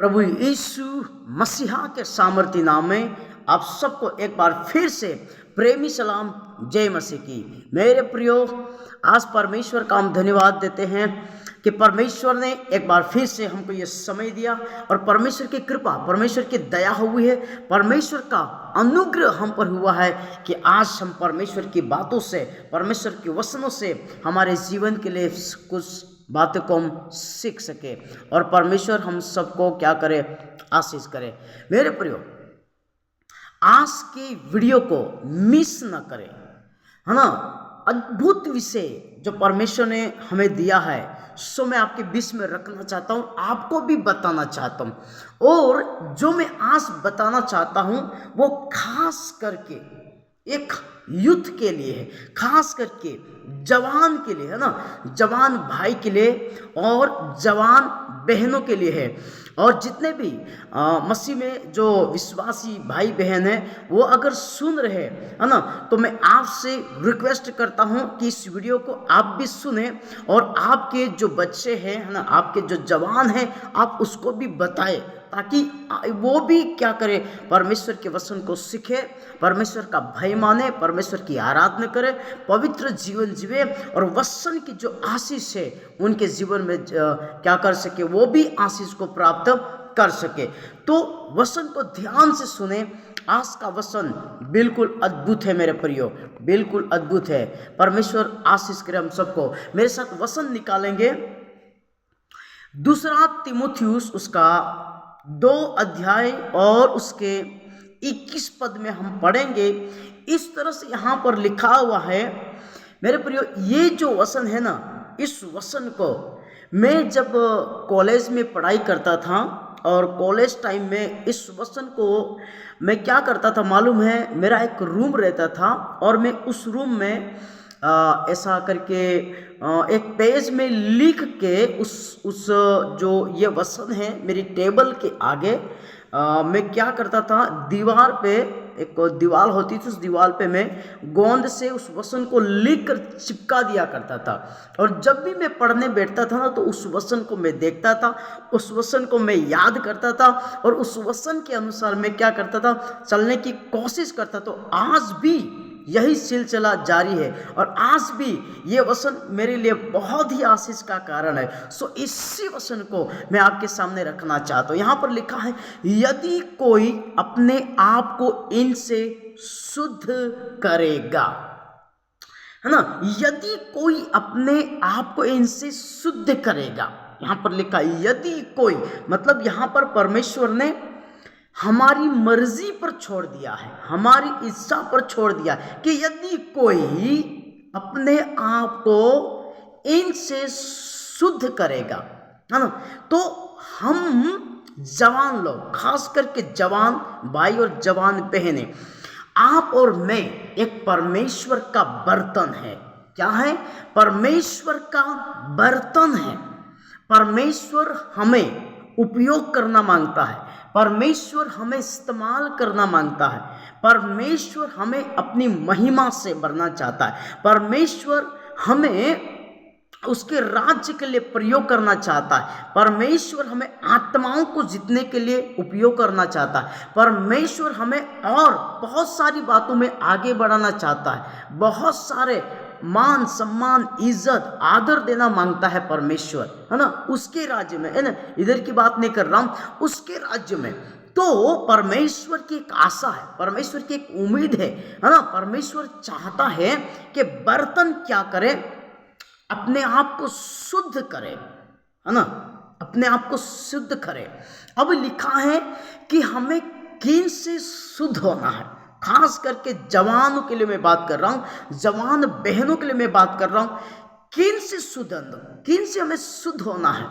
प्रभु यीशु मसीहा के सामर्थी नाम में आप सबको एक बार फिर से प्रेमी सलाम, जय मसीह की। मेरे प्रियो, आज परमेश्वर का हम धन्यवाद देते हैं कि परमेश्वर ने एक बार फिर से हमको ये समय दिया और परमेश्वर की कृपा, परमेश्वर की दया हुई है, परमेश्वर का अनुग्रह हम पर हुआ है कि आज हम परमेश्वर की बातों से, परमेश्वर के वचनों से हमारे जीवन के लिए कुछ बातों को हम सीख सके और परमेश्वर हम सबको क्या करे, आशीष करे। मेरे प्रियो, आज की वीडियो को मिस न करें, है ना। अद्भुत विषय जो परमेश्वर ने हमें दिया है सो मैं आपके बीच में रखना चाहता हूँ, आपको भी बताना चाहता हूँ। और जो मैं आज बताना चाहता हूँ वो खास करके एक यूथ के लिए है, खास करके जवान के लिए, है ना, जवान भाई के लिए और जवान बहनों के लिए है। और जितने भी मसीह में जो विश्वासी भाई बहन हैं वो अगर सुन रहे है ना, तो मैं आपसे रिक्वेस्ट करता हूं कि इस वीडियो को आप भी सुने और आपके जो बच्चे हैं, है ना, आपके जो जवान हैं, आप उसको भी बताएं ताकि वो भी क्या करे, परमेश्वर के वचन को सीखे, परमेश्वर का भय माने, परमेश्वर की आराधना करे, पवित्र जीवन जीवे और वचन की जो आशीष है उनके जीवन में क्या कर सके, वो भी आशीष को प्राप्त कर सके। तो वचन को ध्यान से सुने। आज का वचन बिल्कुल अद्भुत है मेरे प्रियो, बिल्कुल अद्भुत है। परमेश्वर आशीष करे हम सबको। मेरे साथ वचन निकालेंगे दूसरा तीमुथियुस उसका 2 अध्याय और उसके 21 पद में हम पढ़ेंगे। इस तरह से यहाँ पर लिखा हुआ है मेरे प्रियो, ये जो वचन है ना, इस वचन को मैं जब कॉलेज में पढ़ाई करता था और कॉलेज टाइम में इस वचन को मैं क्या करता था मालूम है, मेरा एक रूम रहता था और मैं उस रूम में ऐसा करके एक पेज में लिख के उस जो ये वचन है मेरी टेबल के आगे मैं क्या करता था, दीवार पे एक दीवार होती थी, उस दीवार पे मैं गोंद से उस वचन को लिख कर चिपका दिया करता था। और जब भी मैं पढ़ने बैठता था ना, तो उस वचन को मैं देखता था, उस वचन को मैं याद करता था और उस वचन के अनुसार मैं क्या करता था, चलने की कोशिश करता। तो आज भी यही सिलसिला जारी है और आज भी ये वचन मेरे लिए बहुत ही आशीष का कारण है। सो इसी वचन को मैं आपके सामने रखना चाहता हूँ। यहाँ पर लिखा है, यदि कोई अपने आप को इनसे शुद्ध करेगा, है ना, यदि कोई अपने आप को इनसे शुद्ध करेगा। यहाँ पर लिखा है यदि कोई, मतलब यहाँ पर परमेश्वर ने हमारी मर्जी पर छोड़ दिया है, हमारी इच्छा पर छोड़ दिया कि यदि कोई अपने आप को इनसे शुद्ध करेगा, है ना, तो हम जवान लोग, खास करके जवान भाई और जवान बहनें, आप और मैं एक परमेश्वर का बर्तन है। क्या है? परमेश्वर का बर्तन है। परमेश्वर हमें उपयोग करना मांगता है, परमेश्वर हमें इस्तेमाल करना मांगता है, परमेश्वर हमें अपनी महिमा से भरना चाहता है, परमेश्वर हमें उसके राज्य के लिए प्रयोग करना चाहता है, परमेश्वर हमें आत्माओं को जीतने के लिए उपयोग करना चाहता है, परमेश्वर हमें और बहुत सारी बातों में आगे बढ़ाना चाहता है, बहुत सारे मान सम्मान इज्जत आदर देना मांगता है परमेश्वर, है ना, उसके राज्य में, है ना, इधर की बात नहीं कर रहा हूं, उसके राज्य में। तो परमेश्वर की एक आशा है, परमेश्वर की एक उम्मीद है ना। परमेश्वर चाहता है कि बर्तन क्या करे, अपने आप को शुद्ध करे, है ना, अपने आप को शुद्ध करे। अब लिखा है कि हमें किन से शुद्ध होना है। खास करके जवानों के लिए मैं बात कर रहा हूं, जवान बहनों के लिए मैं बात कर रहा हूं, किन से शुद्ध, किन से हमें शुद्ध होना है।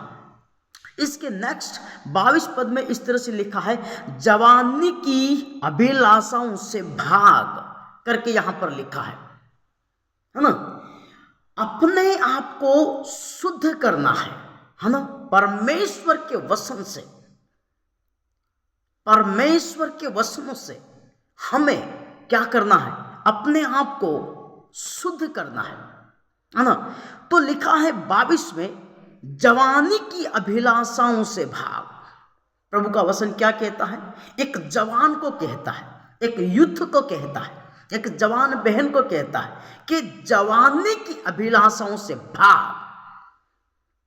इसके नेक्स्ट 22 पद में इस तरह से लिखा है, जवानी की अभिलाषाओं से भाग करके यहां पर लिखा है ना। अपने आप को शुद्ध करना है ना, परमेश्वर के वचन से, परमेश्वर के वचनों से हमें क्या करना है, अपने आप को शुद्ध करना है ना। तो लिखा है 22 में, जवानी की अभिलाषाओं से भाग, प्रभु का वचन क्या कहता है? एक जवान को कहता है, एक युद्ध को कहता है, एक जवान बहन को कहता है कि जवानी की अभिलाषाओं से भाग।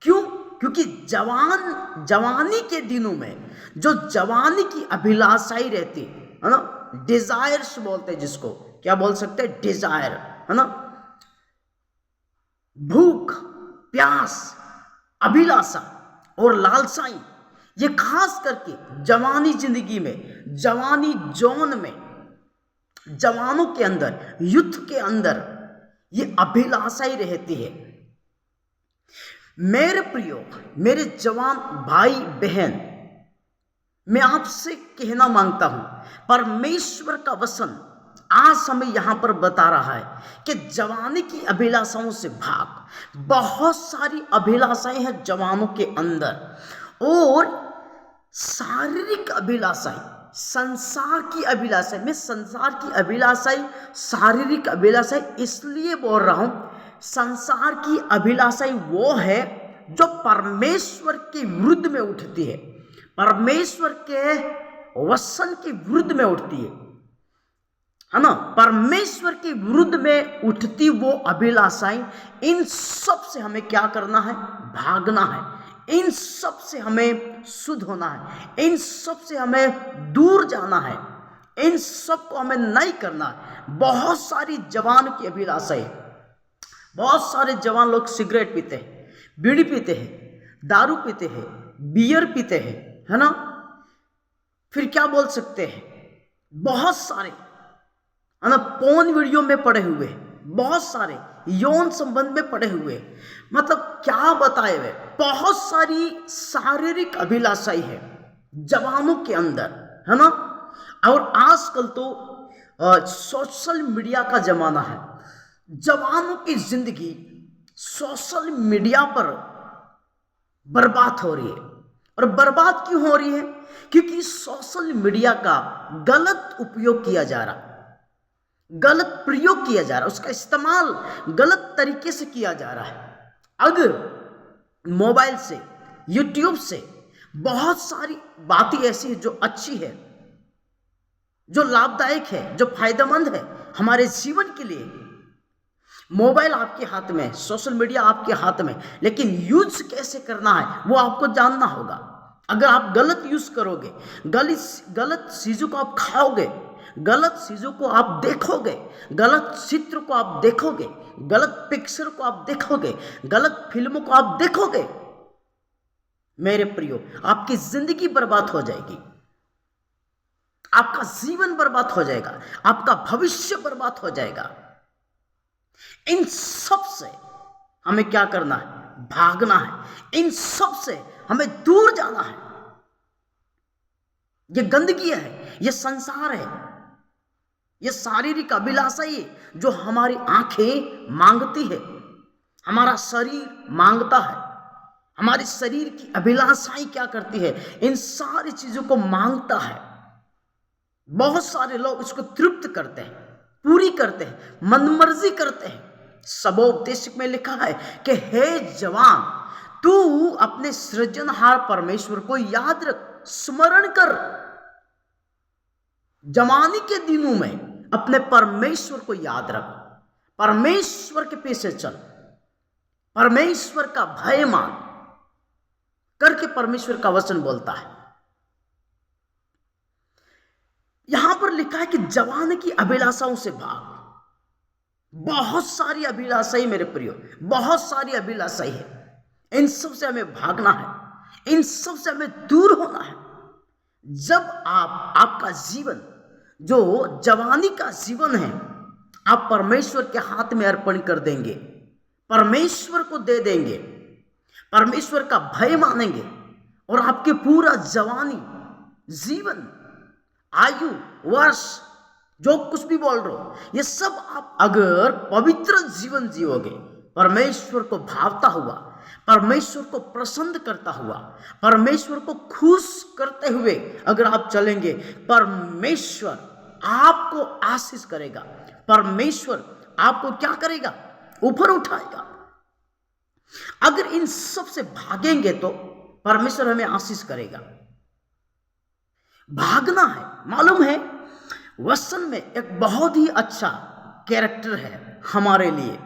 क्यों? क्योंकि जवानी के दिनों में जो जवानी की अभिलाषाएं रहती है ना, डिजायर्स बोलते हैं जिसको, क्या बोल सकते हैं? डिजायर, है ना, भूख, प्यास, अभिलाषा और लालसाई, ये खास करके जवानी जिंदगी में, जवानी जौन में, जवानों के अंदर, युद्ध के अंदर ये अभिलाषाएं रहती है। मेरे प्रियो, मेरे जवान भाई बहन, मैं आपसे कहना मांगता हूं, परमेश्वर का वचन आज हमें यहां पर बता रहा है कि जवानी की अभिलाषाओं से भाग। बहुत सारी अभिलाषाएं हैं जवानों के अंदर, और शारीरिक अभिलाषाएं, संसार की अभिलाषाएं, मैं संसार की अभिलाषाएं, शारीरिक अभिलाषाएं इसलिए बोल रहा हूं, संसार की अभिलाषाएं वो है जो परमेश्वर के विरुद्ध में उठती है, परमेश्वर के वचन के विरुद्ध में उठती है ना, परमेश्वर के विरुद्ध में उठती वो अभिलाषाएं, इन सब से हमें क्या करना है? भागना है। इन सब से हमें शुद्ध होना है, इन सब से हमें दूर जाना है, इन सब को हमें नहीं करना है। बहुत सारी जवान की अभिलाषाएं, बहुत सारे जवान लोग सिगरेट पीते हैं, बीड़ी पीते हैं, दारू पीते हैं, बियर पीते हैं, है ना, फिर क्या बोल सकते हैं, बहुत सारे, है ना, पोर्न वीडियो में पड़े हुए, बहुत सारे यौन संबंध में पड़े हुए, मतलब क्या बताए हुए, बहुत सारी शारीरिक अभिलाषाएं है जवानों के अंदर, है ना। और आजकल तो सोशल मीडिया का जमाना है, जवानों की जिंदगी सोशल मीडिया पर बर्बाद हो रही है। और बर्बाद क्यों हो रही है? क्योंकि सोशल मीडिया का गलत उपयोग किया जा रहा, गलत प्रयोग किया जा रहा, उसका इस्तेमाल गलत तरीके से किया जा रहा है। अगर मोबाइल से, यूट्यूब से बहुत सारी बातें ऐसी है जो अच्छी है, जो लाभदायक है, जो फायदेमंद है हमारे जीवन के लिए। मोबाइल आपके हाथ में, सोशल मीडिया आपके हाथ में, लेकिन यूज कैसे करना है वो आपको जानना होगा। अगर आप गलत यूज करोगे, गलत चीजों को आप खाओगे, गलत चीजों को आप देखोगे, गलत चित्र को आप देखोगे, गलत पिक्चर को आप देखोगे, गलत फिल्मों को आप देखोगे, मेरे प्रियो, आपकी जिंदगी बर्बाद हो जाएगी, आपका जीवन बर्बाद हो जाएगा, आपका भविष्य बर्बाद हो जाएगा। इन सब से हमें क्या करना है? भागना है। इन सब से हमें दूर जाना है। ये गंदगी है, ये संसार है, ये शारीरिक अभिलाषा है जो हमारी आंखें मांगती है, हमारा शरीर मांगता है, हमारे शरीर की अभिलाषाएं क्या करती है? इन सारी चीजों को मांगता है। बहुत सारे लोग इसको तृप्त करते हैं, पूरी करते हैं, मनमर्जी करते हैं। सबोपदेशक में लिखा है कि हे जवान, तू अपने सृजनहार परमेश्वर को याद रख, स्मरण कर। जवानी के दिनों में अपने परमेश्वर को याद रख, परमेश्वर के पीछे चल, परमेश्वर का भय मान करके परमेश्वर का वचन बोलता है। यहां पर लिखा है कि जवान की अभिलाषाओं से भाग। बहुत सारी अभिलाषाएं मेरे प्रियो, बहुत सारी अभिलाषाएं है, इन सब से हमें भागना है, इन सब से हमें दूर होना है। जब आपका जीवन जो जवानी का जीवन है आप परमेश्वर के हाथ में अर्पण कर देंगे, परमेश्वर को दे देंगे, परमेश्वर का भय मानेंगे, और आपके पूरा जवानी जीवन, आयु, वर्ष, जो कुछ भी बोल रहे हो, ये सब आप अगर पवित्र जीवन जियोगे, परमेश्वर को भावता हुआ, परमेश्वर को प्रसन्न करता हुआ, परमेश्वर को खुश करते हुए अगर आप चलेंगे, परमेश्वर आपको आशीष करेगा, परमेश्वर आपको क्या करेगा? ऊपर उठाएगा। अगर इन सब से भागेंगे तो परमेश्वर हमें आशीष करेगा। भागना है। मालूम है, वचन में एक बहुत ही अच्छा कैरेक्टर है हमारे लिए।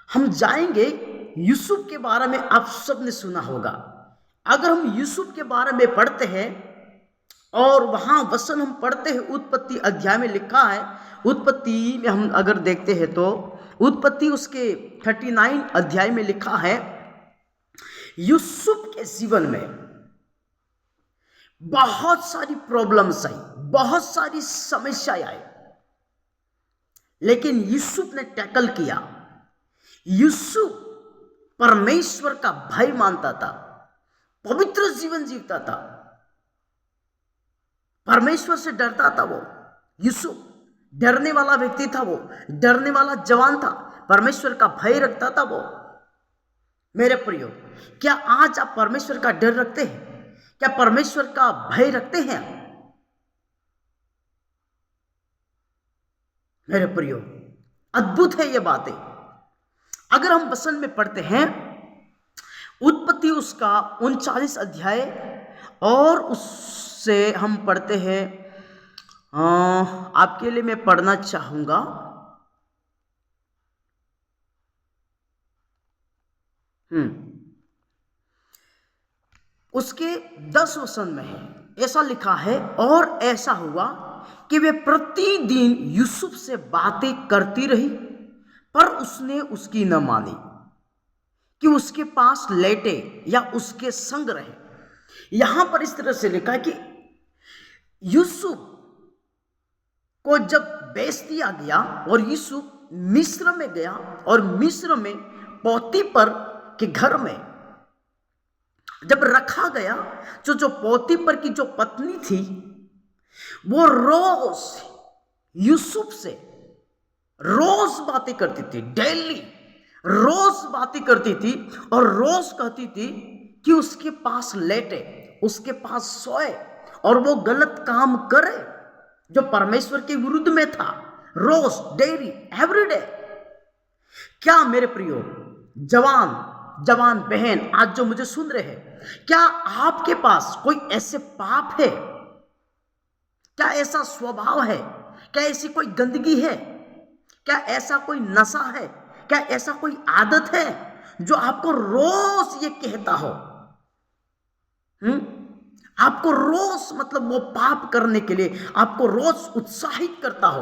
हम जाएंगे, यूसुफ के बारे में आप सबने सुना होगा। अगर हम यूसुफ के बारे में पढ़ते हैं और वहाँ वचन हम पढ़ते हैं, उत्पत्ति अध्याय में लिखा है, उत्पत्ति में हम अगर देखते हैं तो उत्पत्ति उसके 39 अध्याय में लिखा है, यूसुफ के जीवन में बहुत सारी प्रॉब्लम्स आई, बहुत सारी समस्याएं आई, लेकिन यूसुफ ने टैकल किया। यूसुफ परमेश्वर का भय मानता था, पवित्र जीवन जीता था, परमेश्वर से डरता था। वो यूसुफ डरने वाला व्यक्ति था, वो डरने वाला जवान था, परमेश्वर का भय रखता था वो। मेरे प्रियो, क्या आज आप परमेश्वर का डर रखते हैं? क्या परमेश्वर का भय रखते हैं? मेरे प्रियो, अद्भुत है ये बातें। अगर हम वचन में पढ़ते हैं, उत्पत्ति उसका 39 अध्याय और उससे हम पढ़ते हैं, आपके लिए मैं पढ़ना चाहूंगा, उसके 10 वचन में है, ऐसा लिखा है, और ऐसा हुआ कि वे प्रतिदिन यूसुफ से बातें करती रही, पर उसने उसकी न मानी कि उसके पास लेटे या उसके संग रहे। यहां पर इस तरह से लिखा है कि यूसुफ को जब बेच दिया गया और यूसुफ मिस्र में गया, और मिस्र में पोतीपर के घर में जब रखा गया, जो पोतीपर की जो पत्नी थी, वो रोज यूसुफ से रोज बातें करती थी, डेली रोज बातें करती थी, और रोज कहती थी कि उसके पास लेटे, उसके पास सोए, और वो गलत काम करे जो परमेश्वर के विरुद्ध में था, रोज, डेली, एवरीडे। क्या मेरे प्रियो जवान बहन आज जो मुझे सुन रहे हैं, क्या आपके पास कोई ऐसे पाप है? क्या ऐसा स्वभाव है? क्या ऐसी कोई गंदगी है? क्या ऐसा कोई नशा है? क्या ऐसा कोई आदत है जो आपको रोज ये कहता हो, आपको रोज, मतलब वो पाप करने के लिए आपको रोज उत्साहित करता हो,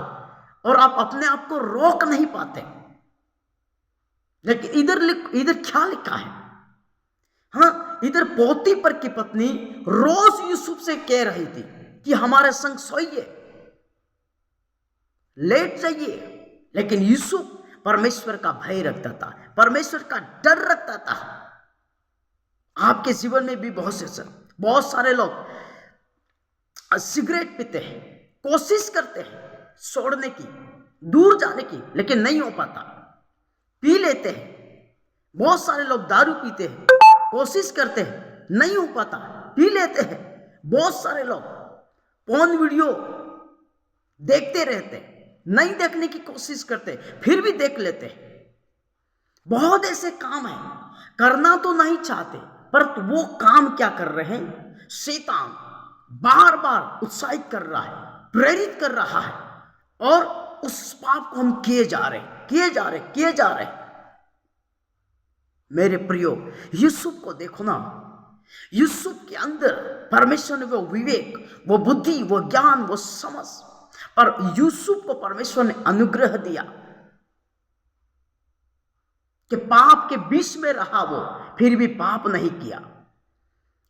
और आप अपने आप को रोक नहीं पाते? लेकिन इधर क्या लिखा है? हाँ, इधर पोतीपर की पत्नी रोज यूसुफ से कह रही थी कि हमारे संग सोइए, लेट जाइए, लेकिन यूसुफ परमेश्वर का भय रखता था, परमेश्वर का डर रखता था। आपके जीवन में भी बहुत सारे लोग सिगरेट पीते हैं, कोशिश करते हैं छोड़ने की, दूर जाने की, लेकिन नहीं हो पाता। पी लेते हैं, बहुत सारे लोग दारू पीते हैं, कोशिश करते हैं, नहीं हो पाता, पी लेते हैं। बहुत सारे लोग पोर्न वीडियो देखते रहते हैं, नहीं देखने की कोशिश करते, फिर भी देख लेते हैं। बहुत ऐसे काम है, करना तो नहीं चाहते, पर वो काम क्या कर रहे हैं? शैतान बार बार उत्साहित कर रहा है, प्रेरित कर रहा है, और उस पाप को हम किए जा रहे। मेरे प्रियो, यूसुफ को देखो ना, यूसुफ के अंदर परमेश्वर ने वो विवेक, वो बुद्धि, वो ज्ञान, वो समझ, पर यूसुफ को परमेश्वर ने अनुग्रह दिया कि पाप के बीच में रहा वो, फिर भी पाप नहीं किया।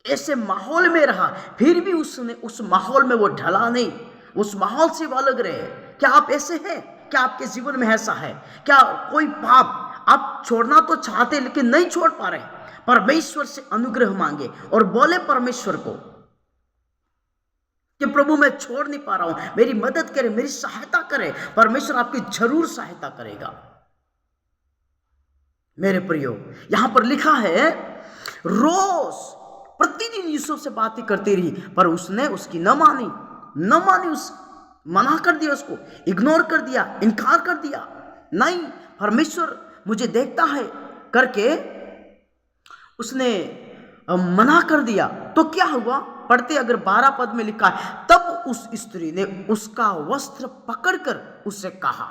ऐसे माहौल में रहा, फिर भी उसने उस माहौल में वो ढला नहीं, उस माहौल से वो अलग रहे। क्या आप ऐसे हैं? क्या आपके जीवन में ऐसा है? क्या कोई पाप आप छोड़ना तो चाहते लेकिन नहीं छोड़ पा रहे? परमेश्वर से अनुग्रह मांगे और बोले परमेश्वर को कि प्रभु मैं छोड़ नहीं पा रहा हूं, मेरी मदद करे, मेरी सहायता करे। परमेश्वर आपकी जरूर सहायता करेगा। मेरे प्रियो, यहां पर लिखा है, रोज प्रतिदिन यूसुफ से बातें करती रही, पर उसने उसकी न मानी, मना कर दिया, उसको इग्नोर कर दिया, इनकार कर दिया। नहीं, परमेश्वर मुझे देखता है करके उसने मना कर दिया। तो क्या हुआ? पढ़ते अगर 12 पद में लिखा है, तब उस स्त्री ने उसका वस्त्र पकड़कर उससे कहा,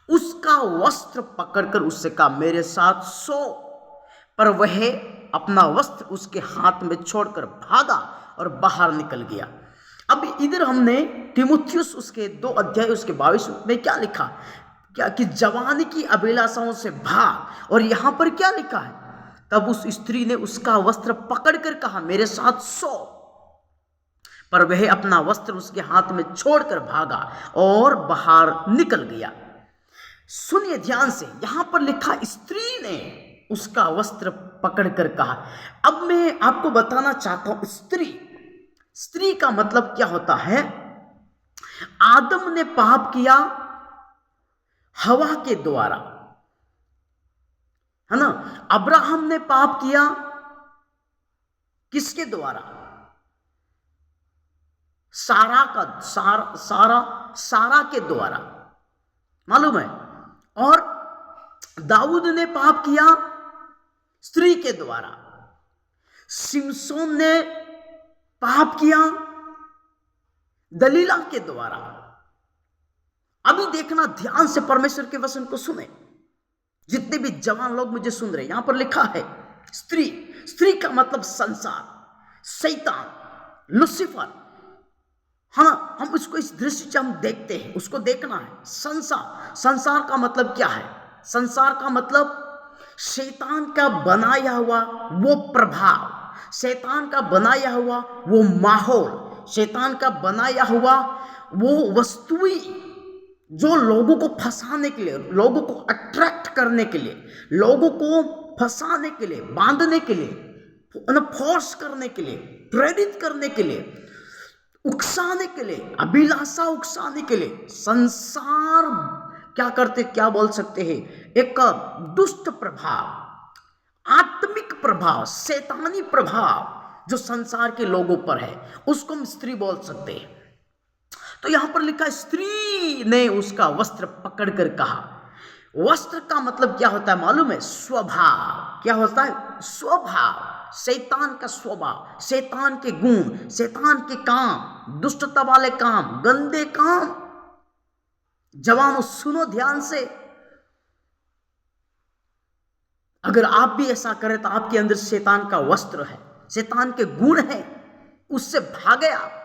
उसका वस्त्र पकड़कर उससे कहा, मेरे साथ सो। पर वह अपना वस्त्र उसके हाथ में छोड़कर भागा और बाहर निकल गया। अब इधर हमने तीमुथियुस उसके 2 अध्याय उसके 22 में क्या लिखा, क्या कि जवानी की अभिलाषाओं से भाग, और यहां पर क्या लिखा है, तब उस स्त्री ने उसका वस्त्र पकड़कर कहा, मेरे साथ सो। पर वह अपना वस्त्र उसके हाथ में छोड़कर भागा और बाहर निकल गया। सुनिए ध्यान से, यहां पर लिखा स्त्री ने उसका वस्त्र पकड़कर कहा। अब मैं आपको बताना चाहता हूं, स्त्री का मतलब क्या होता है। आदम ने पाप किया हवा के द्वारा, है ना। अब्राहम ने पाप किया किसके द्वारा, सारा के द्वारा, मालूम है। और दाऊद ने पाप किया स्त्री के द्वारा। सिमसोन ने पाप किया दलीला के द्वारा। अभी देखना ध्यान से, परमेश्वर के वचन को सुने, जितने भी जवान लोग मुझे सुन रहे, यहां पर लिखा है स्त्री का मतलब संसार, शैतान, लूसीफर। हाँ, हम उसको इस दृष्टि से हम देखते हैं, उसको देखना है। संसार का मतलब क्या है, संसार का मतलब शैतान का बनाया हुआ वो प्रभाव, शैतान का बनाया हुआ वो माहौल, शैतान का बनाया हुआ वो वस्तुएं जो लोगों को फंसाने के लिए, लोगों को अट्रैक्ट करने के लिए, लोगों को फंसाने के लिए, बांधने के लिए, फोर्स करने के लिए, प्रेरित करने के लिए, उकसाने के लिए, अभिलाषा उकसाने के लिए, संसार क्या करते, क्या बोल सकते हैं, एक दुष्ट प्रभाव, आत्मिक प्रभाव, शैतानी प्रभाव जो संसार के लोगों पर है, उसको हम स्त्री बोल सकते हैं। तो यहां पर लिखा, स्त्री ने उसका वस्त्र पकड़कर कहा। वस्त्र का मतलब क्या होता है मालूम है, स्वभाव। क्या होता है, स्वभाव, शैतान का स्वभाव, शैतान के गुण, शैतान के काम, दुष्टता वाले काम, गंदे काम। जवानों सुनो ध्यान से, अगर आप भी ऐसा करें तो आपके अंदर शैतान का वस्त्र है, शैतान के गुण है, उससे भागे आप।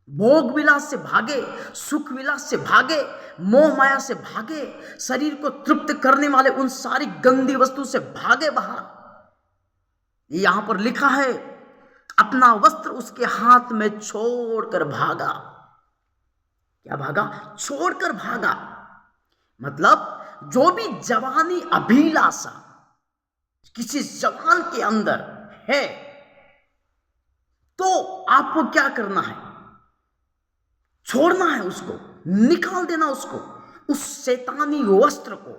भोग विलास से भागे, सुख विलास से भागे, मोह माया से भागे, शरीर को तृप्त करने वाले उन सारी गंदी वस्तु से भागे बाहर। यहां पर लिखा है, अपना वस्त्र उसके हाथ में छोड़कर भागा। क्या भागा, छोड़कर भागा। मतलब जो भी जवानी अभिलाषा किसी जवान के अंदर है, तो आपको क्या करना है, छोड़ना है, उसको निकाल देना, उसको, उस शैतानी वस्त्र को,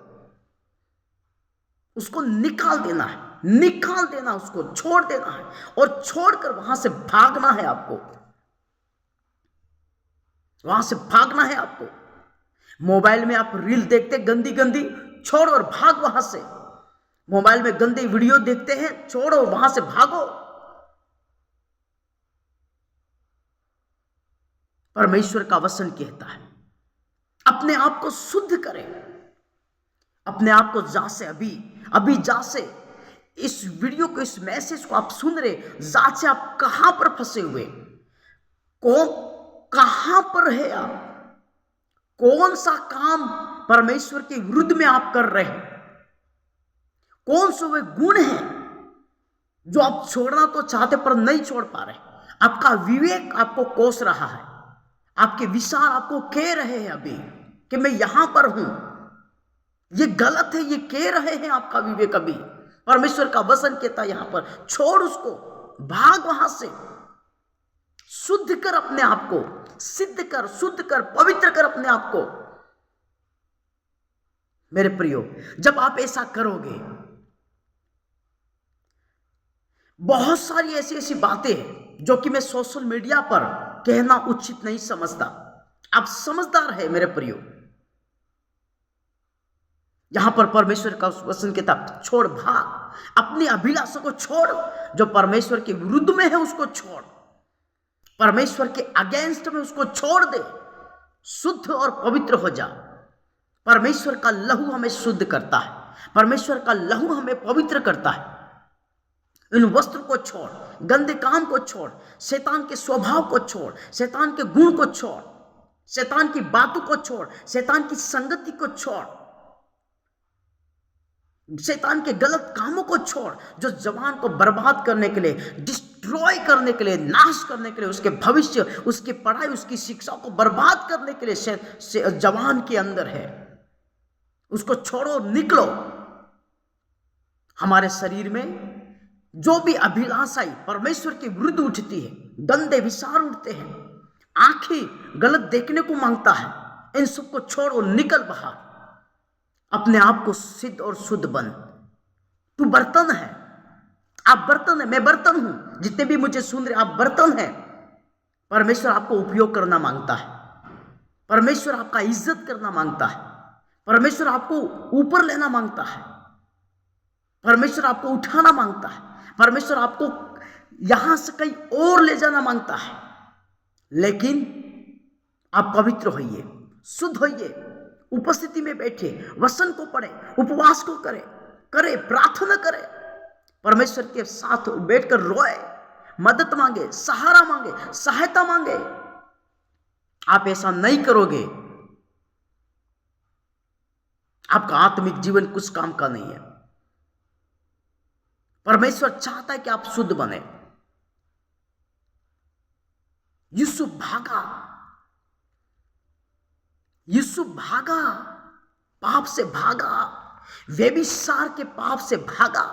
उसको निकाल देना है, निकाल देना, उसको छोड़ देना है, और छोड़कर वहां से भागना है आपको, वहां से भागना है आपको। मोबाइल में आप रील देखते गंदी गंदी, छोड़ और भाग वहां से। मोबाइल में गंदे वीडियो देखते हैं, छोड़ो, वहां से भागो। परमेश्वर का वचन कहता है, अपने आप को शुद्ध करें, अपने आप को जांचे, अभी जांचे। इस वीडियो को, इस मैसेज को आप सुन रहे, जांचे आप कहां पर फंसे हुए, कहां पर है आप, कौन सा काम परमेश्वर के विरुद्ध में आप कर रहे हैं, कौन से वे गुण हैं जो आप छोड़ना तो चाहते पर नहीं छोड़ पा रहे। आपका विवेक आपको कोस रहा है, आपके विचार आपको कह रहे हैं अभी कि मैं यहां पर हूं, ये गलत है, ये कह रहे हैं आपका विवेक अभी। परमेश्वर का वचन कहता है यहां पर, छोड़ उसको, भाग वहां से, शुद्ध कर अपने आप को, सिद्ध कर, शुद्ध कर, पवित्र कर अपने आप को। मेरे प्रियो, जब आप ऐसा करोगे, बहुत सारी ऐसी ऐसी बातें हैं जो कि मैं सोशल मीडिया पर कहना उचित नहीं समझता। आप समझदार है मेरे प्रियो। यहां पर परमेश्वर का वचन कहता, छोड़, भाग, अपनी अभिलाषा को छोड़, जो परमेश्वर के विरुद्ध में है उसको छोड़, परमेश्वर के अगेंस्ट में उसको छोड़ दे, शुद्ध और पवित्र हो जा। परमेश्वर का लहू हमें शुद्ध करता है, परमेश्वर का लहू हमें पवित्र करता है। इन वस्त्र को छोड़, गंदे काम को छोड़, शैतान के स्वभाव को छोड़, शैतान के गुण को छोड़, शैतान की बातों को छोड़, शैतान की संगति को छोड़, शैतान के गलत कामों को छोड़, जो जवान को बर्बाद करने के लिए, डिस्ट्रॉय करने के लिए, नाश करने के लिए, उसके भविष्य, उसकी पढ़ाई, उसकी शिक्षा को बर्बाद करने के लिए जवान के अंदर है, उसको छोड़ो, निकलो। हमारे शरीर में जो भी अभिलाषाएं परमेश्वर के विरुद्ध उठती है, गंदे विचार उठते हैं, आंखें गलत देखने को मांगता है, इन सबको छोड़ो, निकल बाहर। अपने आप को सिद्ध और शुद्ध बन। तू बर्तन है, आप बर्तन है, मैं बर्तन हूं। जितने भी मुझे सुन रहे, आप बर्तन है। परमेश्वर आपको उपयोग करना मांगता है, परमेश्वर आपका इज्जत करना मांगता है, परमेश्वर आपको ऊपर लेना मांगता है, परमेश्वर आपको उठाना मांगता है, परमेश्वर आपको यहां से कहीं और ले जाना मांगता है। लेकिन आप पवित्र होइए, शुद्ध होइए, उपस्थिति में बैठे, वचन को पढ़े, उपवास को करे, प्रार्थना करे, परमेश्वर के साथ बैठकर रोए, मदद मांगे, सहारा मांगे, सहायता मांगे। आप ऐसा नहीं करोगे, आपका आत्मिक जीवन कुछ काम का नहीं है। परमेश्वर चाहता है कि आप शुद्ध बने। यूसुफ भागा, पाप से भागा, व्यभिचार के पाप से भागा,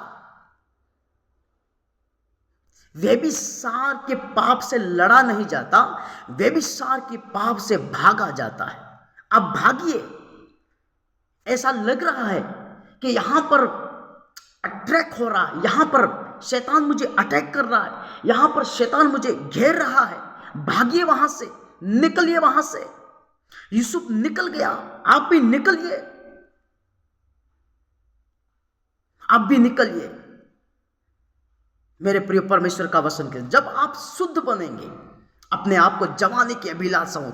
व्यभिचार के पाप से लड़ा नहीं जाता, व्यभिचार के पाप से भागा जाता है। अब भागिए। ऐसा लग रहा है कि यहां पर अटैक हो रहा है, यहां पर शैतान मुझे अटैक कर रहा है, यहां पर शैतान मुझे घेर रहा है, भागिए वहां से, निकलिए वहां से। यूसुफ निकल गया, आप भी निकलिए, आप भी निकलिए। मेरे प्रिय परमेश्वर का वचन के जब आप शुद्ध बनेंगे, अपने आप को जवानी की अभिलाषा हो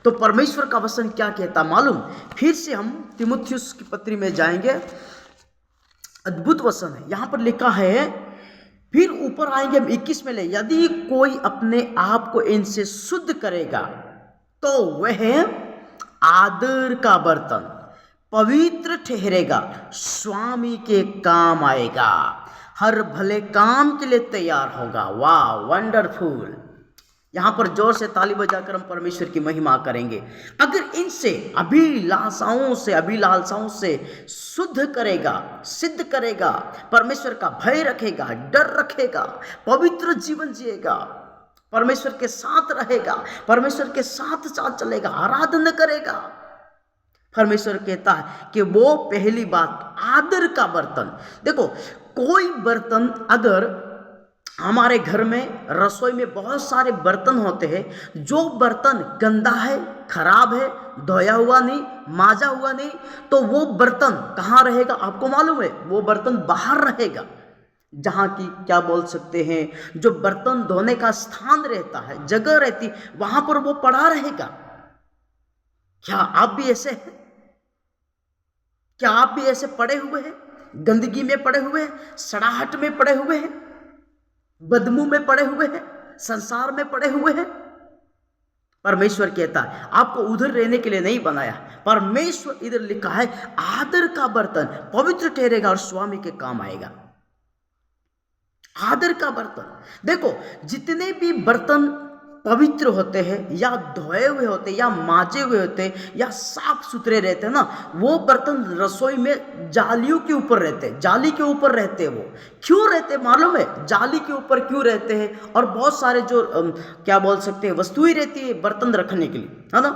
तो परमेश्वर का वचन क्या कहता मालूम? फिर से हम तीमुथियुस की पत्री में जाएंगे, अद्भुत वचन है। यहां पर लिखा है, फिर ऊपर आएंगे हम 21 में ले, यदि कोई अपने आप को इनसे शुद्ध करेगा तो वह आदर का बर्तन पवित्र ठहरेगा, स्वामी के काम आएगा, हर भले काम के लिए तैयार होगा। वाह, वंडरफुल। यहां पर जोर से ताली बजाकर हम परमेश्वर की महिमा करेंगे। अगर इनसे अभिलाषाओं से शुद्ध करेगा, सिद्ध करेगा, परमेश्वर का भय रखेगा, डर रखेगा, पवित्र जीवन जिएगा, परमेश्वर के साथ रहेगा, परमेश्वर के साथ चलेगा, आराधना करेगा, परमेश्वर कहता है कि वो पहली बात आदर का बर्तन। देखो, कोई बर्तन, अगर हमारे घर में रसोई में बहुत सारे बर्तन होते हैं, जो बर्तन गंदा है, खराब है, धोया हुआ नहीं, माजा हुआ नहीं, तो वो बर्तन कहाँ रहेगा आपको मालूम है? वो बर्तन बाहर रहेगा, जहाँ की क्या बोल सकते हैं, जो बर्तन धोने का स्थान रहता है, जगह रहती, वहां पर वो पड़ा रहेगा। क्या आप भी ऐसे हैं? क्या आप भी ऐसे पड़े हुए हैं? गंदगी में पड़े हुए हैं, सड़ाहट में पड़े हुए हैं, बदबू में पड़े हुए हैं, संसार में पड़े हुए हैं? परमेश्वर कहता है आपको उधर रहने के लिए नहीं बनाया। परमेश्वर इधर लिखा है, आदर का बर्तन पवित्र ठहरेगा और स्वामी के काम आएगा। आदर का बर्तन। देखो, जितने भी बर्तन पवित्र होते हैं, या धोए हुए होते, या माजे हुए होते, या साफ सुथरे रहते हैं ना, वो बर्तन रसोई में जालियों के ऊपर रहते, जाली के ऊपर रहते। वो क्यों रहते मालूम है? जाली के ऊपर क्यों रहते हैं? और बहुत सारे जो क्या बोल सकते हैं, वस्तुएं रहती है बर्तन रखने के लिए, है ना।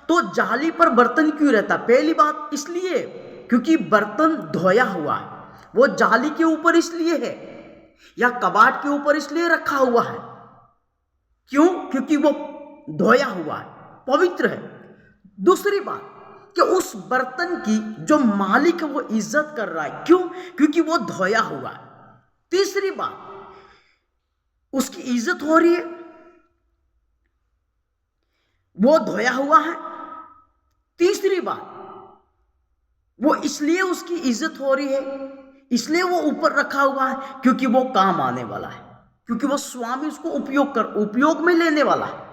तो जाली पर बर्तन क्यों रहता? पहली बात इसलिए क्योंकि बर्तन धोया हुआ है। वो जाली के ऊपर इसलिए है, या कबाड़ के ऊपर इसलिए रखा हुआ है। क्यों? क्योंकि वो धोया हुआ है, पवित्र है। दूसरी बात कि उस बर्तन की जो मालिक है वो इज्जत कर रहा है। क्यों? क्योंकि वो धोया हुआ है। तीसरी बात, उसकी इज्जत हो रही है, वो धोया हुआ है। तीसरी बात, वो इसलिए उसकी इज्जत हो रही है, इसलिए वो ऊपर रखा हुआ है क्योंकि वो काम आने वाला है, क्योंकि वो स्वामी उसको उपयोग में लेने वाला है।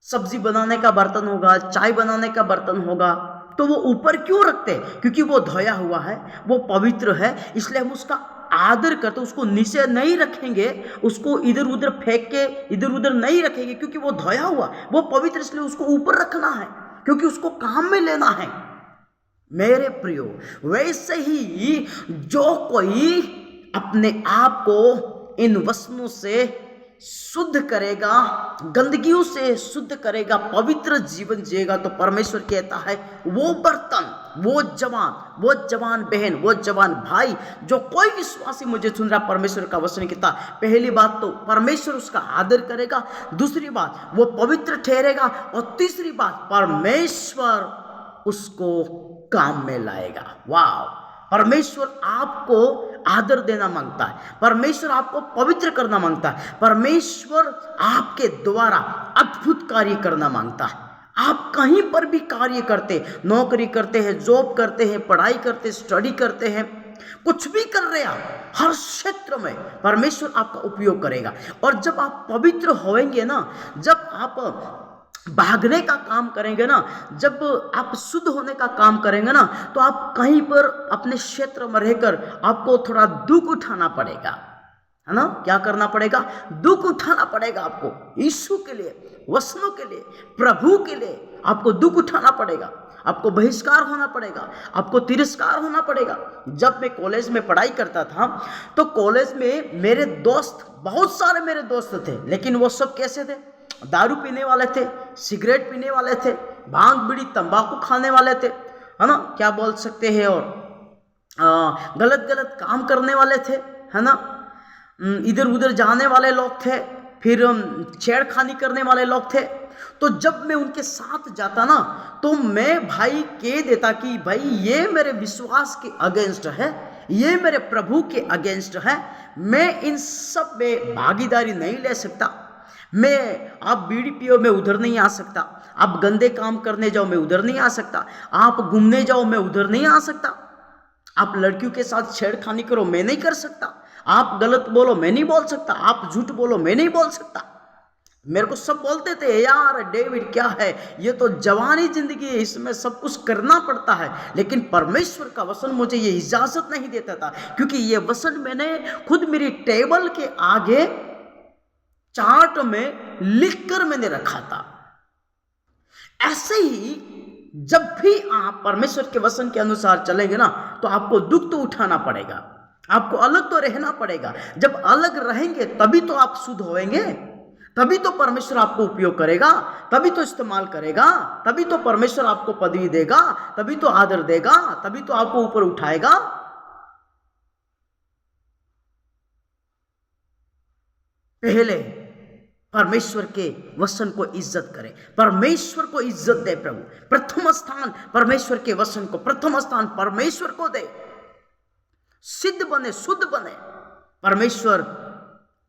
सब्जी बनाने का बर्तन होगा, चाय बनाने का बर्तन होगा, तो वो ऊपर क्यों रखते हैं? क्योंकि वो धोया हुआ है, वो पवित्र है, इसलिए हम उसका आदर करते, उसको नीचे नहीं रखेंगे, उसको इधर उधर फेंक के इधर उधर नहीं रखेंगे, क्योंकि वो धोया हुआ, वो पवित्र, इसलिए उसको ऊपर रखना है, क्योंकि उसको काम में लेना है। मेरे प्रियो, वैसे ही जो कोई अपने आप को इन वस्तुओं से शुद्ध करेगा, गंदगियों से शुद्ध करेगा, पवित्र जीवन जिएगा, तो परमेश्वर कहता है वो बर्तन, वो जवान बहन, वो जवान भाई, जो कोई विश्वासी मुझे सुन रहा, परमेश्वर का वचन कहता, पहली बात तो परमेश्वर उसका आदर करेगा, दूसरी बात वो पवित्र ठहरेगा, और तीसरी बात परमेश्वर उसको काम में लाएगा। वाह! परमेश्वर आपको आदर देना मांगता है, परमेश्वर आपको पवित्र करना मांगता है, परमेश्वर आपके द्वारा अद्भुत कार्य करना मांगता है। आप कहीं पर भी कार्य करते, नौकरी करते हैं, जॉब करते हैं, पढ़ाई करते, स्टडी करते हैं, कुछ भी कर रहे हैं आप, हर क्षेत्र में परमेश्वर आपका उपयोग करेगा। और जब आप पवित्र होंगे ना, जब आप भागने का काम करेंगे ना, जब आप शुद्ध होने का काम करेंगे ना, तो आप कहीं पर अपने क्षेत्र में रहकर आपको थोड़ा दुख उठाना पड़ेगा, है ना? क्या करना पड़ेगा? दुख उठाना पड़ेगा आपको, यीशु के लिए, वचनों के लिए, प्रभु के लिए आपको दुख उठाना पड़ेगा, आपको बहिष्कार होना पड़ेगा, आपको तिरस्कार होना पड़ेगा। जब मैं कॉलेज में पढ़ाई करता था, तो कॉलेज में मेरे दोस्त, बहुत सारे मेरे दोस्त थे, लेकिन वो सब कैसे थे? दारू पीने वाले थे, सिगरेट पीने वाले थे, भांग बीड़ी तंबाकू खाने वाले थे, है ना? क्या बोल सकते हैं, और गलत गलत काम करने वाले थे, है ना? इधर उधर जाने वाले लोग थे, फिर छेड़खानी करने वाले लोग थे। तो जब मैं उनके साथ जाता ना, तो मैं भाई कह देता कि भाई ये मेरे विश्वास के अगेंस्ट है, ये मेरे प्रभु के अगेंस्ट है, मैं इन सब में भागीदारी नहीं ले सकता। आप बीड़ी पियो, मैं उधर नहीं आ सकता, आप गंदे काम करने जाओ, मैं उधर नहीं आ सकता, आप घूमने जाओ, मैं उधर नहीं आ सकता, आप लड़कियों के साथ छेड़खानी करो, मैं नहीं कर सकता, आप गलत बोलो, मैं नहीं बोल सकता, आप झूठ बोलो, मैं नहीं बोल सकता। मेरे को सब बोलते थे, यार डेविड क्या है, ये तो जवानी जिंदगी है, इसमें सब कुछ करना पड़ता है। लेकिन परमेश्वर का वचन मुझे ये इजाजत नहीं देता था, क्योंकि ये वचन मैंने खुद मेरी टेबल के आगे चार्ट में लिखकर मैंने रखा था। ऐसे ही जब भी आप परमेश्वर के वचन के अनुसार चलेंगे ना, तो आपको दुख तो उठाना पड़ेगा, आपको अलग तो रहना पड़ेगा। जब अलग रहेंगे तभी तो आप शुद्ध होंगे, तभी तो परमेश्वर आपको उपयोग करेगा, तभी तो इस्तेमाल करेगा, तभी तो परमेश्वर आपको पदवी देगा, तभी तो आदर देगा, तभी तो आपको ऊपर उठाएगा। पहले परमेश्वर के वचन को इज्जत करें, परमेश्वर को इज्जत दे। प्रभु प्रथम स्थान परमेश्वर के वचन को, प्रथम स्थान परमेश्वर को दे। सिद्ध बने, शुद्ध बने, परमेश्वर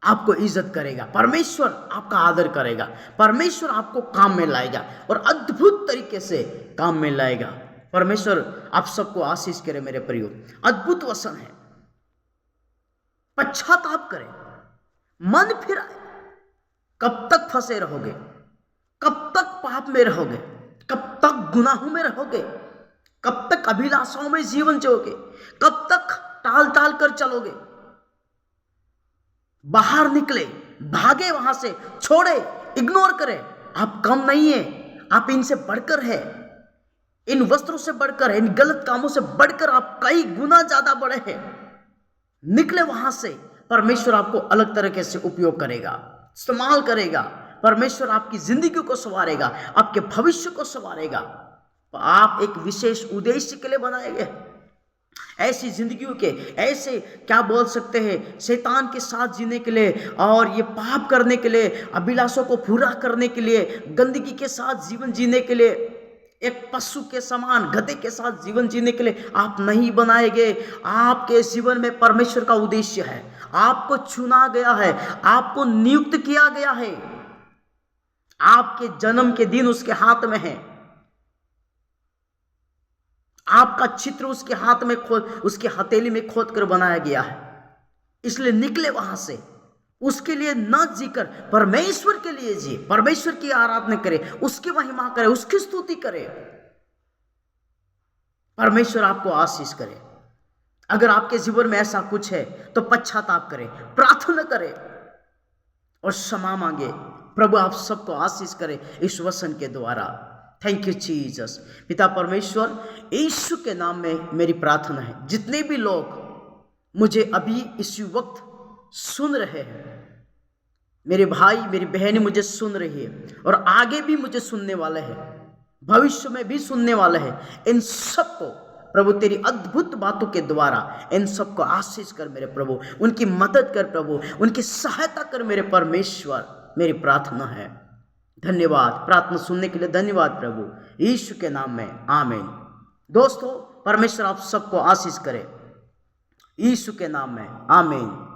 आपको इज्जत करेगा, परमेश्वर आपका आदर करेगा, परमेश्वर आपको काम में लाएगा और अद्भुत तरीके से काम में लाएगा। परमेश्वर आप सबको आशीष करे मेरे प्रियो। अद्भुत वचन है, पश्चाताप करें, मन फिराए। कब तक फंसे रहोगे? कब तक पाप में रहोगे? कब तक गुनाहों में रहोगे? कब तक अभिलाषाओं में जीवन जियोगे? कब तक टाल टाल कर चलोगे? बाहर निकले, भागे वहां से, छोड़े, इग्नोर करें। आप कम नहीं है, आप इनसे बढ़कर है, इन वस्त्रों से बढ़कर है, इन गलत कामों से बढ़कर आप कई गुना ज्यादा बड़े हैं। निकले वहां से, परमेश्वर आपको अलग तरीके से उपयोग करेगा, इस्तेमाल करेगा। परमेश्वर आपकी जिंदगी को संवारेगा, आपके भविष्य को संवारेगा। तो आप एक विशेष उद्देश्य के लिए बनाए गए, ऐसी जिंदगियों के, ऐसे क्या बोल सकते हैं, शैतान के साथ जीने के लिए और ये पाप करने के लिए, अभिलाषों को पूरा करने के लिए, गंदगी के साथ जीवन जीने के लिए, एक पशु के समान गधे के साथ जीवन जीने के लिए आप नहीं बनाए गए। आपके जीवन में परमेश्वर का उद्देश्य है, आपको चुना गया है, आपको नियुक्त किया गया है। आपके जन्म के दिन उसके हाथ में है, आपका चित्र उसके हाथ में उसके हथेली में खोद कर बनाया गया है। इसलिए निकले वहां से, उसके लिए न जीकर परमेश्वर के लिए जिए, परमेश्वर की आराधना करे, उसकी महिमा करे, उसकी स्तुति करे। परमेश्वर आपको आशीष करे। अगर आपके जीवन में ऐसा कुछ है तो पश्चाताप करें, प्रार्थना करें और क्षमा मांगे। प्रभु आप सबको आशीष करे इस वचन के द्वारा। Thank you Jesus. पिता परमेश्वर, यीशु के नाम में मेरी प्रार्थना है, जितने भी लोग मुझे अभी इस वक्त सुन रहे हैं, मेरे भाई मेरी बहनें मुझे सुन रही है और आगे भी मुझे सुनने वाले हैं, भविष्य में भी सुनने वाले हैं, इन सबको प्रभु तेरी अद्भुत बातों के द्वारा इन सबको आशीष कर मेरे प्रभु, उनकी मदद कर प्रभु, उनकी सहायता कर मेरे परमेश्वर। मेरी प्रार्थना है। धन्यवाद, प्रार्थना सुनने के लिए धन्यवाद प्रभु, यीशु के नाम में आमीन। दोस्तों, परमेश्वर आप सबको आशीष करे, यीशु के नाम में आमीन।